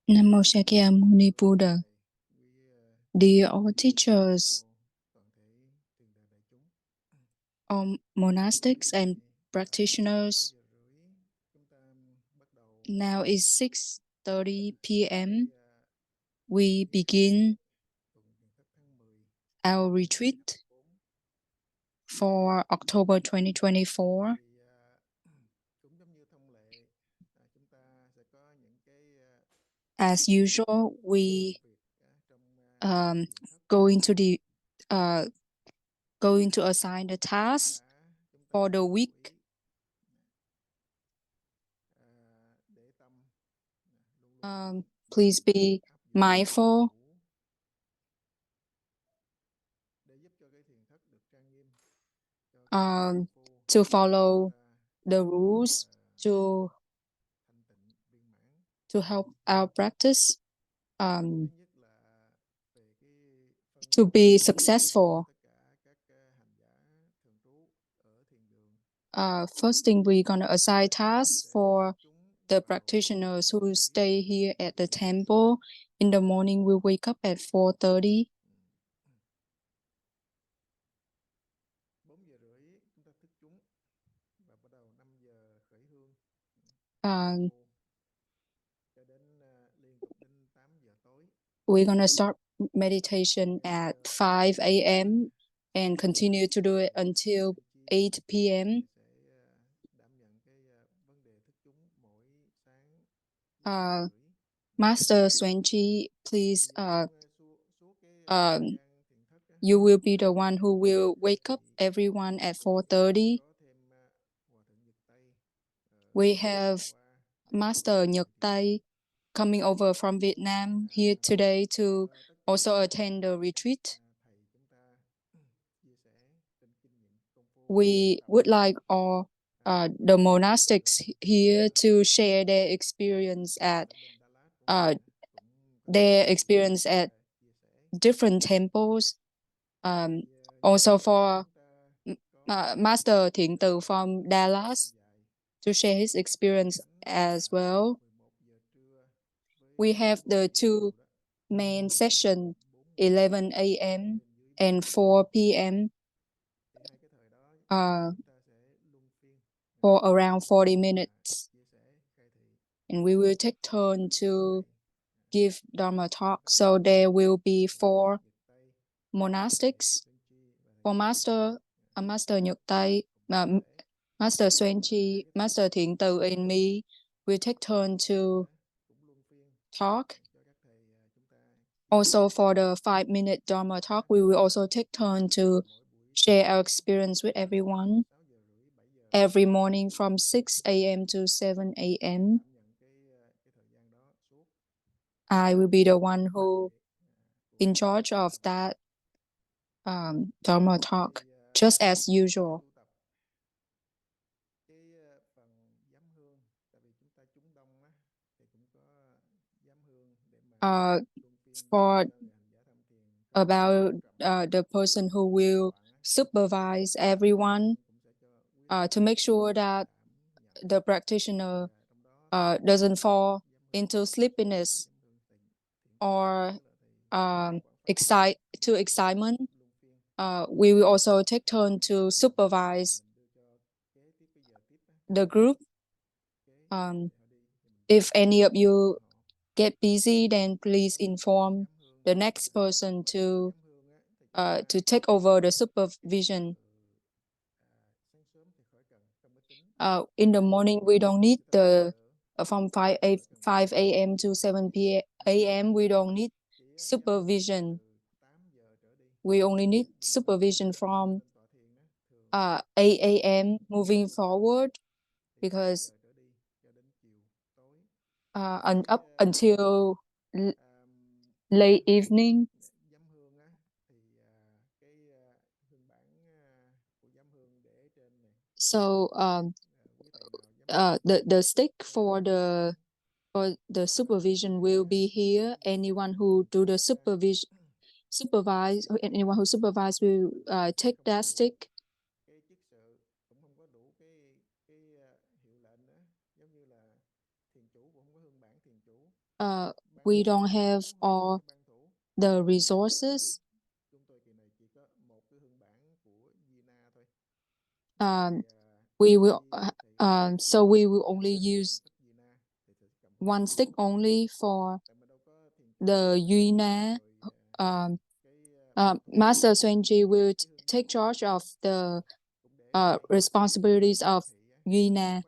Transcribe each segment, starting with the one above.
Namo Shakyamuni Buddha. Dear all teachers, all monastics and practitioners, now is 6:30 p.m. We begin our retreat for October 2024. As usual, we going to assign the task for the week. Please be mindful to follow the rules to help our practice to be successful. First thing, we're going to assign tasks for the practitioners who stay here at the temple. In the morning, we wake up at 4:30. We're going to start meditation at 5 a.m. and continue to do it until 8 p.m. Master Swenchi, please, you will be the one who will wake up everyone at 4:30. We have Master Nhật Tây coming over from Vietnam here today to also attend the retreat. We would like all the monastics here to share their experience at different temples. Also for Master Thiện Từ from Dallas to share his experience as well. We have the two main sessions, 11 a.m. and 4 p.m. For around 40 minutes. And we will take turn to give Dharma talk. So there will be 4 monastics. For Master Nhật Tây, Master Swenchi, Master Thiện Từ, and me, we'll take turn to talk. Also for the 5-minute Dharma talk, we will also take turn to share our experience with everyone. Every morning from 6 a.m. to 7 a.m. I will be the one who in charge of that Dharma talk, just as usual. For about the person who will supervise everyone to make sure that the practitioner doesn't fall into sleepiness or excitement. We will also take turn to supervise the group. If any of you get busy, then please inform the next person to take over the supervision. In the morning, we don't need from 5 a.m. to 7 a.m. we don't need supervision. We only need supervision from 8 a.m. moving forward, because up until late evening. So the stick for the supervision will be here. Anyone who do the anyone who supervise will take that stick. we don't have all the resources. We will so we will only use one stick only for the Duy Na. Master Xuanji will take charge of the responsibilities of Duy Na.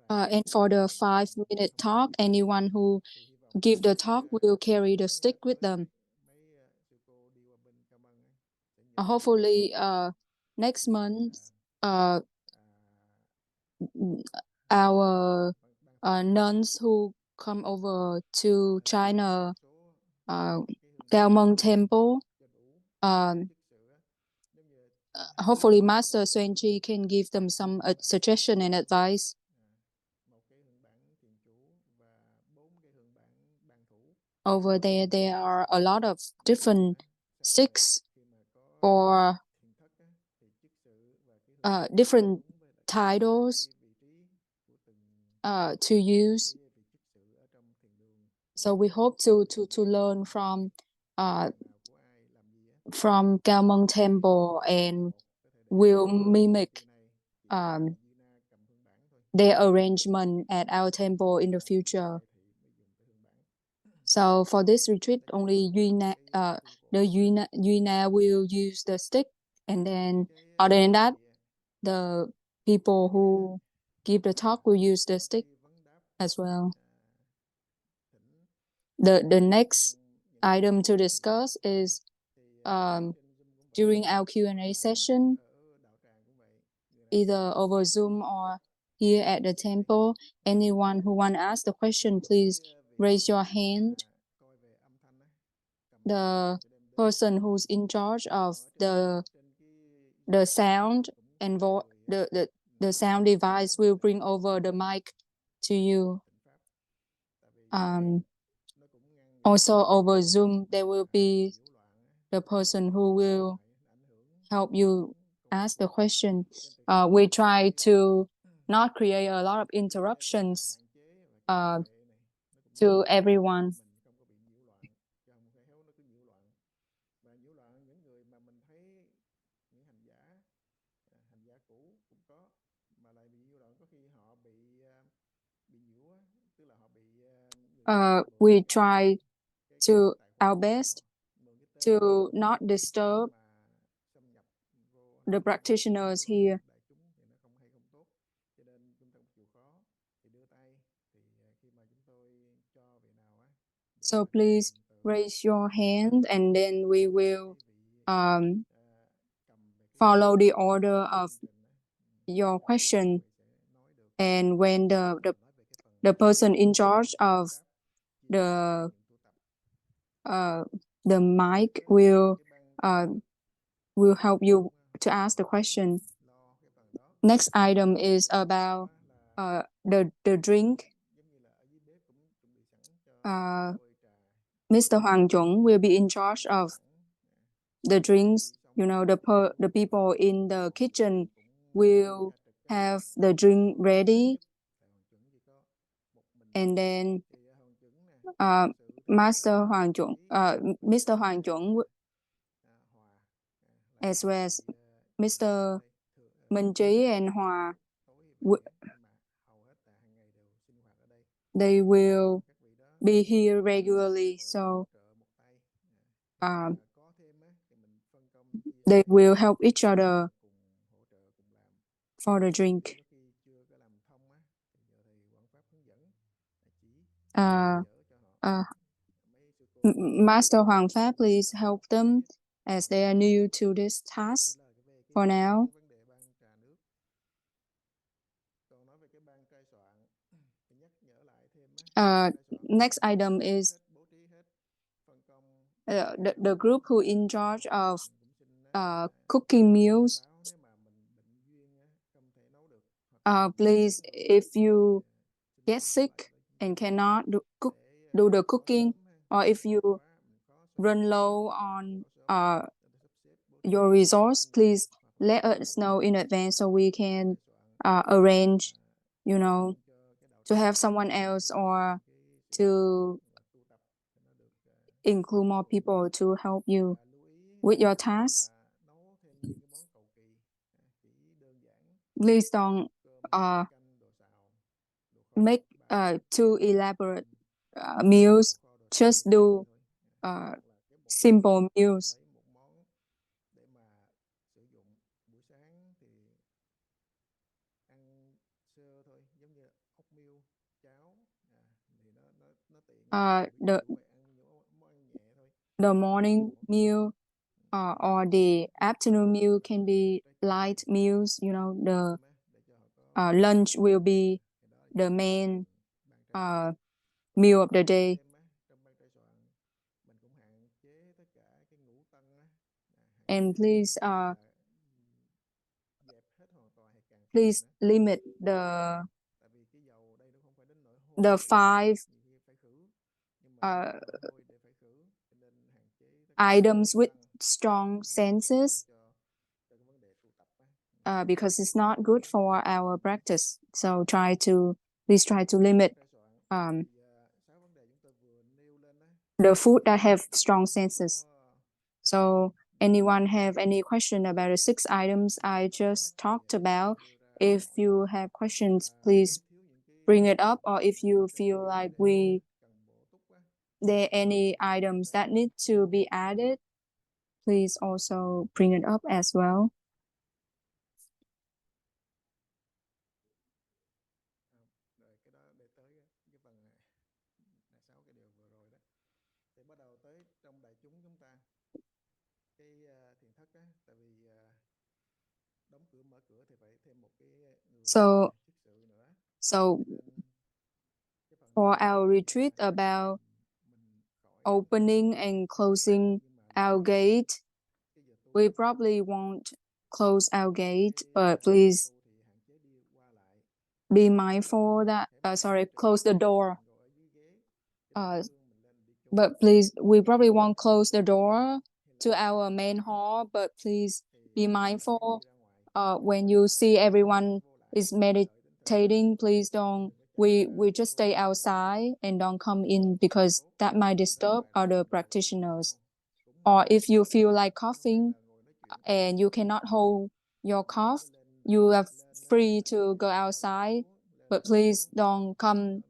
And for the 5-minute talk, anyone who give the talk will carry the stick with them. Hopefully, next month, our nuns who come over to China, Cao Temple, hopefully Master Xuanji can give them some suggestion and advice. Over there are a lot of different sticks or different titles to use. So we hope to learn from Cao Temple, and will mimic their arrangement at our temple in the future. So for this retreat, only the Duy Na will use the stick, and then other than that, the people who give the talk will use the stick as well. The next item to discuss is during our Q&A session, either over Zoom or here at the temple, anyone who want to ask the question, please raise your hand. The person who's in charge of the sound and the sound device will bring over the mic to you. Also over Zoom, there will be the person who will help you ask the question. We try to not create a lot of interruptions to everyone. We try to our best to not disturb the practitioners here. So please raise your hand, and then we will follow the order of your question. And when the person in charge of the mic will help you to ask the question. Next item is about the drink. Mr. Hoàng Chuẩn will be in charge of the drinks. You know, the people in the kitchen will have the drink ready, and then Mr. Hoàng Chuẩn, as well as Mr. Minh Trí and Hòa, they will be here regularly, so they will help each other for the drink. Master Hoàng Pháp, please help them as they are new to this task for now. Next item is the group who in charge of cooking meals. Please, if you get sick and cannot do the cooking, or if you run low on your resource, please let us know in advance so we can arrange, to have someone else or to include more people to help you with your tasks. Please don't make too elaborate meals. Just do simple meals. The morning meal or the afternoon meal can be light meals. The lunch will be the main meal of the day. And please limit the 5 items with strong senses because it's not good for our practice. So please try to limit the food that have strong senses. So anyone have any question about the 6 items I just talked about? If you have questions, please bring it up, or if you feel like there are any items that need to be added, please also bring it up as well. So for our retreat about opening and closing our gate, we probably won't close our gate, but please be mindful that, close the door. But please, we probably won't close the door to our main hall, but please be mindful when you see everyone is meditating, please don't, we just stay outside and don't come in because that might disturb other practitioners. Or if you feel like coughing and you cannot hold your cough, you are free to go outside, but please don't come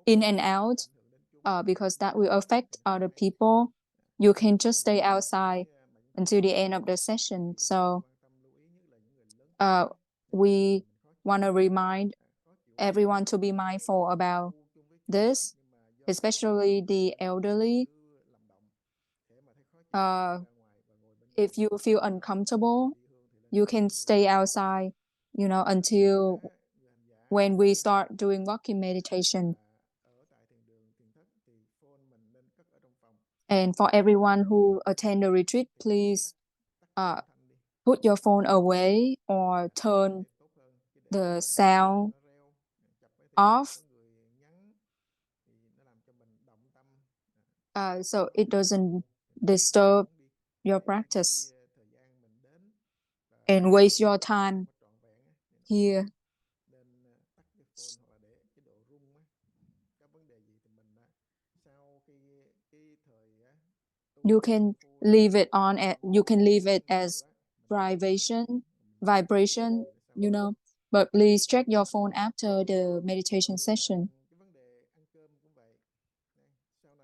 in and out because that will affect other people. You can just stay outside until the end of the session. So we want to remind everyone to be mindful about this, especially the elderly. If you feel uncomfortable, you can stay outside, until when we start doing walking meditation. And for everyone who attend the retreat, please put your phone away or turn the sound off so it doesn't disturb your practice and waste your time here. You can leave it on, you can leave it as vibration, but please check your phone after the meditation session.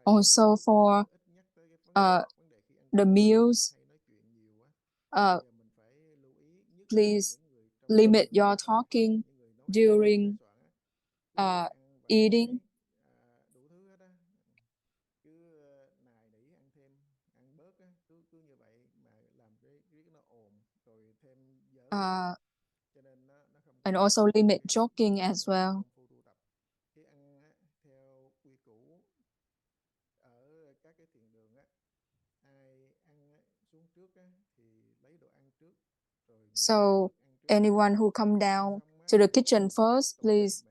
Also for the meals, please limit your talking during eating. And also limit joking as well. So anyone who come down to the kitchen first, please,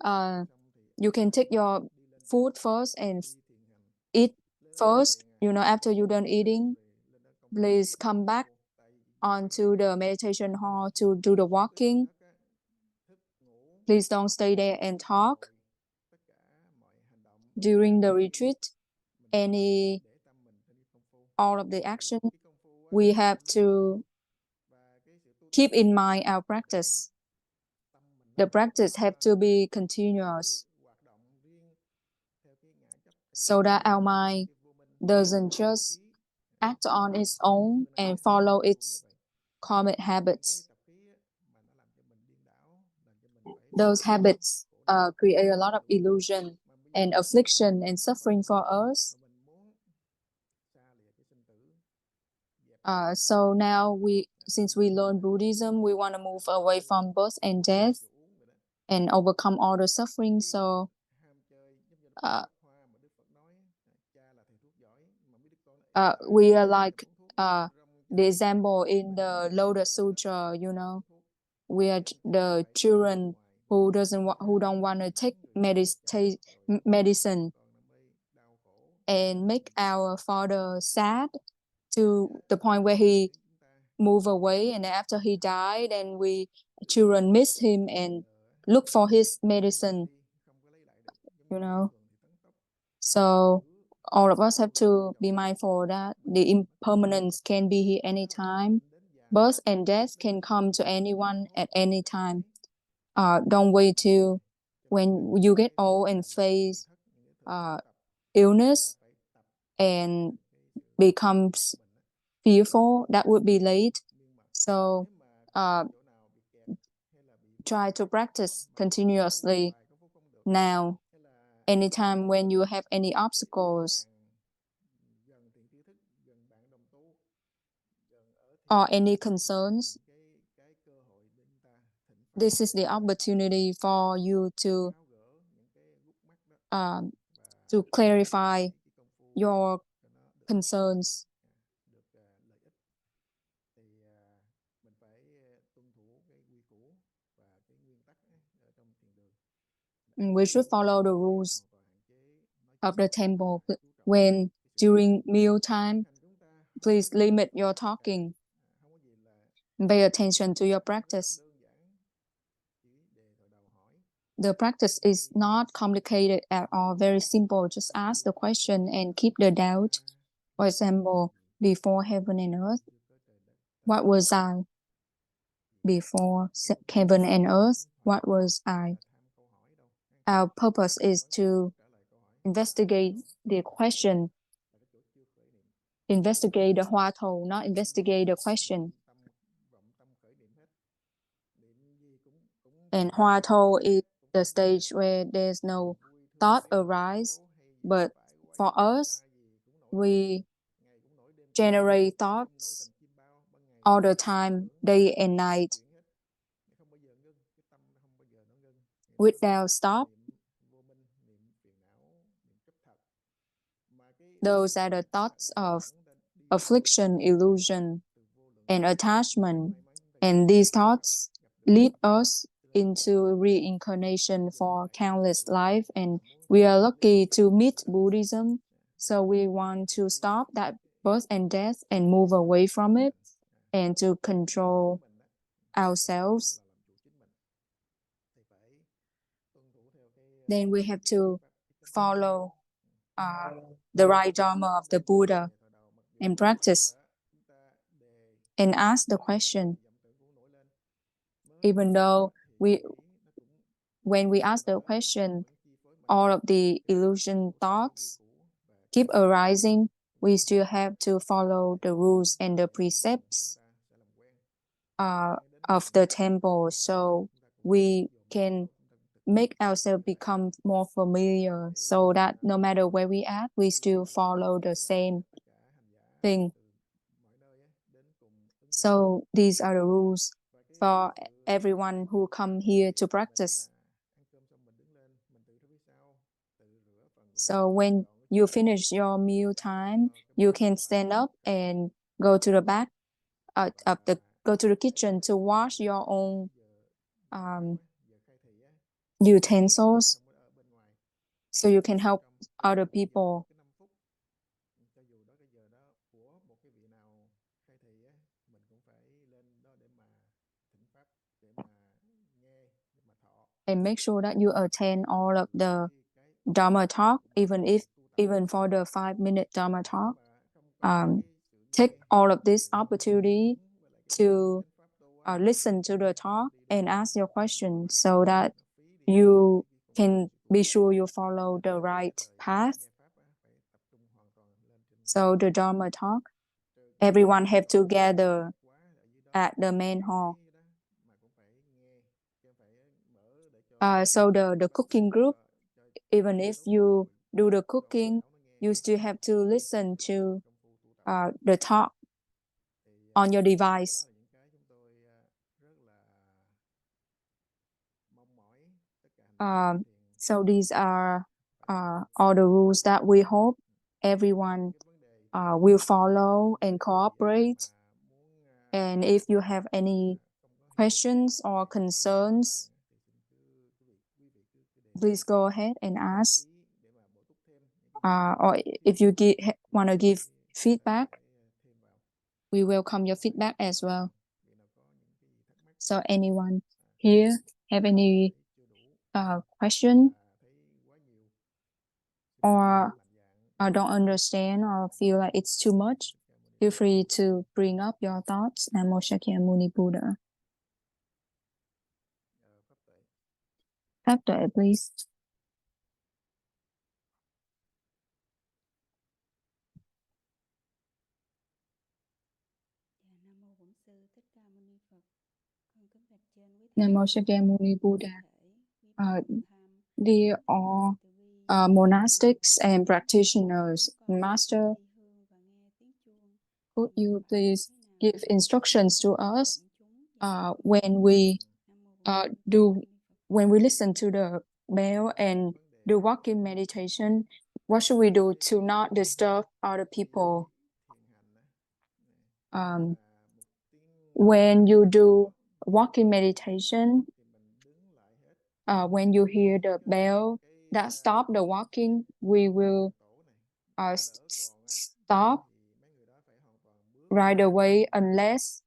you can take your food first and eat first. After you're done eating, please come back onto the meditation hall to do the walking. Please don't stay there and talk. During the retreat, all of the action, we have to keep in mind our practice. The practice have to be continuous so that our mind doesn't just act on its own and follow its common habits. Those habits create a lot of illusion and affliction and suffering for us. So now since we learn Buddhism, we want to move away from birth and death and overcome all the suffering. So we are like the example in the Lotus Sutra, we are the children who don't want to take medicine and make our father sad to the point where he moved away, and after he died, then we children miss him and look for his medicine, So all of us have to be mindful that the impermanence can be here anytime. Birth and death can come to anyone at any time. Don't wait till when you get old and face illness and becomes fearful. That would be late. So try to practice continuously now. Anytime when you have any obstacles or any concerns, this is the opportunity for you to clarify your concerns. We should follow the rules of the temple. When during meal time, please limit your talking. Pay attention to your practice. The practice is not complicated at all, very simple. Just ask the question and keep the doubt. For example, before heaven and earth, what was I? Before heaven and earth, what was I? Our purpose is to investigate the question, investigate the hoa thou, not investigate the question. And hoa thou is the stage where there's no thought arise, but for us, we generate thoughts all the time, day and night, without stop. Those are the thoughts of affliction, illusion, and attachment. And these thoughts lead us into reincarnation for countless life. And we are lucky to meet Buddhism. So we want to stop that birth and death and move away from it and to control ourselves. Then we have to follow the right Dharma of the Buddha and practice and ask the question. Even though when we ask the question, all of the illusion thoughts keep arising, we still have to follow the rules and the precepts of the temple, so we can make ourselves become more familiar, so that no matter where we at, we still follow the same thing. So these are the rules for everyone who come here to practice. So when you finish your meal time, you can stand up and go to the back go to the kitchen to wash your own utensils, so you can help other people. And make sure that you attend all of the Dharma talk, even for the 5-minute Dharma talk. Take all of this opportunity to listen to the talk and ask your questions so that you can be sure you follow the right path. So the Dharma talk, everyone have to gather at the main hall. So the cooking group, even if you do the cooking, you still have to listen to the talk on your device. So these are all the rules that we hope everyone will follow and cooperate. And if you have any questions or concerns, please go ahead and ask. Or if you want to give feedback, we welcome your feedback as well. So anyone here have any question or don't understand or feel like it's too much, feel free to bring up your thoughts. Namo Shakyamuni Buddha. Pháp tuệ, please. Namo Shakyamuni Buddha. Dear all monastics and practitioners, Master, could you please give instructions to us when we listen to the bell and do walking meditation? What should we do to not disturb other people? When you do walking meditation, when you hear the bell that stop the walking, we will stop right away unless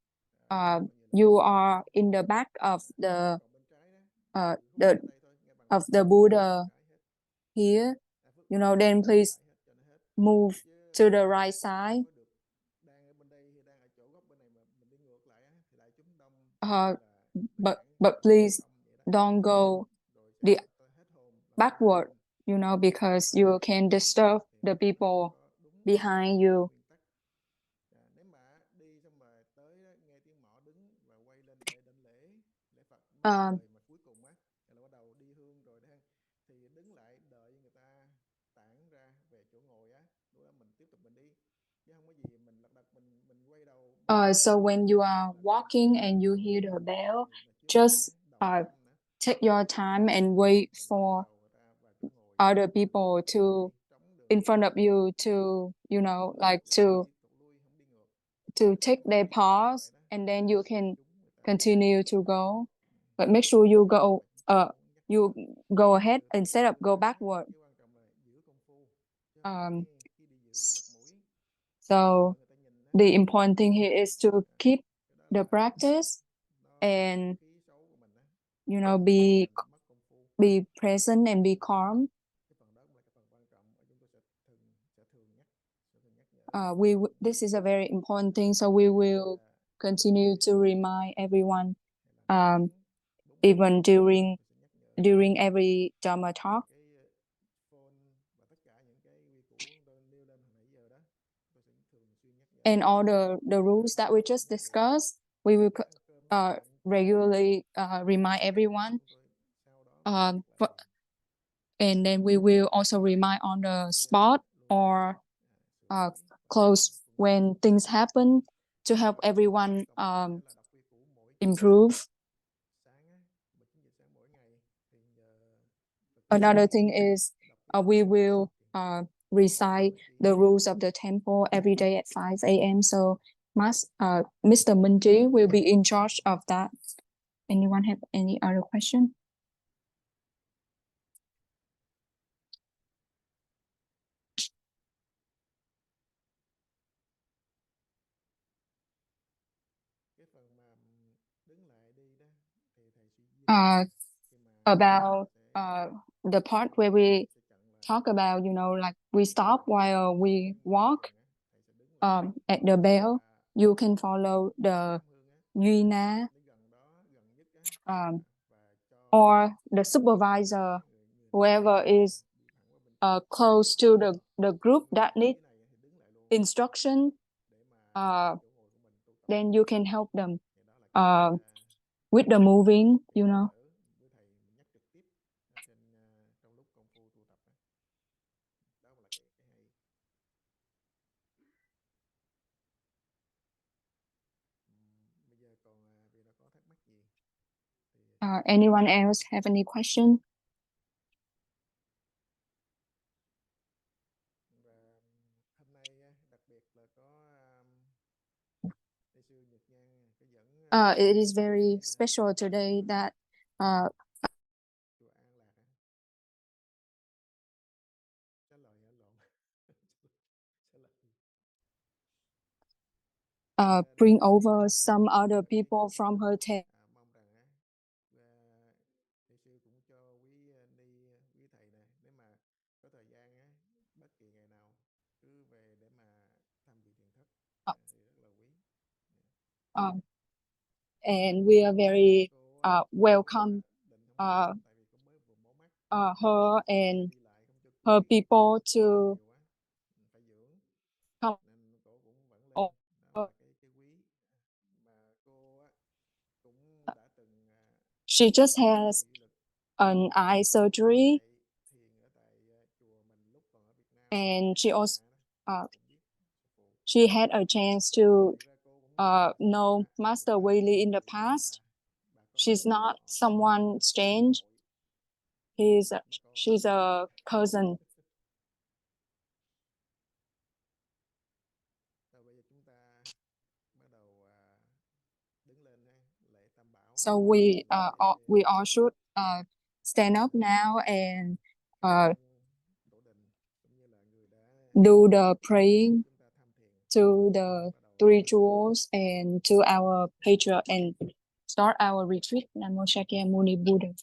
you are in the back of the Buddha here, then please move to the right side. But please don't go the backward, because you can disturb the people behind you. So when you are walking and you hear the bell, just take your time and wait for other people in front of you to take their pause, and then you can continue to go. But make sure you go ahead instead of go backward. So the important thing here is to keep the practice and be present and be calm. This is a very important thing, so we will continue to remind everyone, even during every Dharma talk. And all the rules that we just discussed, we will regularly remind everyone. And then we will also remind on the spot or close when things happen to help everyone improve. Another thing is we will recite the rules of the temple every day at 5 a.m. So Mr. Minji will be in charge of that. Anyone have any other question? About the part where we talk about, like we stop while we walk at the bell. You can follow the Duy Na or the supervisor, whoever is close to the group that need instruction. Then you can help them with the moving, Anyone else have any question? It is very special today that bring over some other people from her team. And we are very welcome her and her people to come. She just has an eye surgery, and she also she had a chance to know Master Whaley in the past. She's not someone strange. She's a cousin. So we all should stand up now and do the praying to the three jewels and to our patriarch and start our retreat. Namo Shakyamuni Buddha.